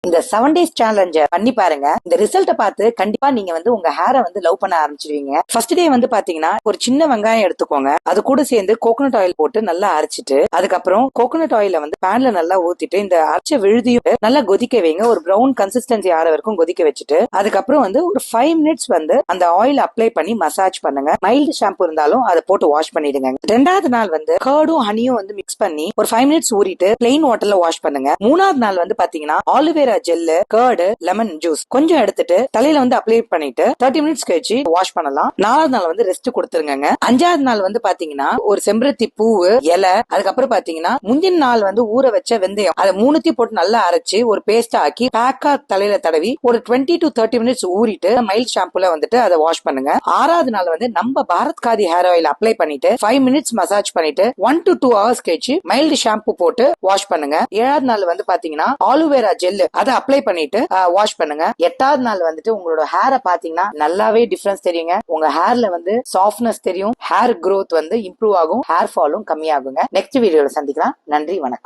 இந்த 7 days சேலஞ்ச பண்ணி பாருங்க. இந்த ரிசல்ட்ட பார்த்து கண்டிப்பா நீங்க வந்து உங்க ஹேரை வந்து லவ் பண்ண ஆரம்பிச்சிருவீங்க. ஃபர்ஸ்ட் டே வந்து பாத்தீங்கன்னா ஒரு சின்ன வெங்காயம் எடுத்துக்கோங்க. அது கூட சேர்ந்து கோகோனட் ஆயில் போட்டு நல்லா அரைச்சிட்டு, அதுக்கப்புறம் கோகோனட் ஆயில வந்து பேன்ல நல்லா ஊத்திட்டு இந்த அரைச்ச விழுதியும் நல்லா கொதிக்க வைங்க. ஒரு பிரவுன் கன்சிஸ்டன்சி ஆற வரைக்கும் கொதிக்க வச்சுட்டு, அதுக்கப்புறம் வந்து ஒரு 5 மினிட்ஸ் வந்து அந்த ஆயில் அப்ளை பண்ணி மசாஜ் பண்ணுங்க. மைல்டு ஷாம்பு இருந்தாலும் அதை போட்டு வாஷ் பண்ணிடுங்க. ரெண்டாவது நாள் வந்து கர்டும் ஹனியும் வந்து மிக்ஸ் பண்ணி ஒரு 5 மினிட்ஸ் ஊறிட்டு பிளெயின் வாட்டர்ல வாஷ் பண்ணுங்க. மூணாவது நாள் வந்து பாத்தீங்கன்னா aloe vera gel, curd, lemon juice கொஞ்சம் எடுத்துட்டு தலையில வந்து அப்ளை பண்ணிட்டு 30 மினிட்ஸ் கழிச்சு வாஷ் பண்ணலாம். நாலாவது நாள் வந்து ரெஸ்ட் கொடுத்துருங்க. அஞ்சாவது நாள் வந்து பாத்தீங்கன்னா ஒரு செம்பருத்தி பூவு, இலை, அதுக்கப்புறம் பாத்தீங்கன்னா முந்தின நாள் வந்து ஊற வச்ச வெந்தயம், அதை மூணுத்தையும் போட்டு நல்லா அரைச்சு ஒரு பேஸ்டா ஆக்கி பேக்கா தலையில தடவி ஒரு 20 to 30 மினிட்ஸ் ஊறிட்டு மைல்ட் ஷாம்புல வந்துட்டு அதை வாஷ் பண்ணுங்க. ஆறாவது நாள் வந்து நம்ம Bharat khadi hair oil apply பண்ணிட்டு 5 மினிட்ஸ் மசாஜ் பண்ணிட்டு 1 to 2 hours கழிச்சு மைல்டு ஷாம்பு போட்டு வாஷ் பண்ணுங்க. ஏழாவது நாள் வந்து பாத்தீங்கன்னா ஆலோவேரா ஜெல் அதை அப்ளை பண்ணிட்டு வாஷ் பண்ணுங்க. எட்டாவது நாள் வந்துட்டு உங்களோட ஹேரை பாத்தீங்கன்னா நல்லாவே டிஃபரன்ஸ் தெரியுங்க. உங்க ஹேர்ல வந்து சாஃப்ட்னஸ் தெரியும், ஹேர் growth வந்து இம்ப்ரூவ் ஆகும், ஹேர் ஃபாலும் கம்மியாகுங்க. நெக்ஸ்ட் வீடியோல சந்திக்கலாம். நன்றி, வணக்கம்.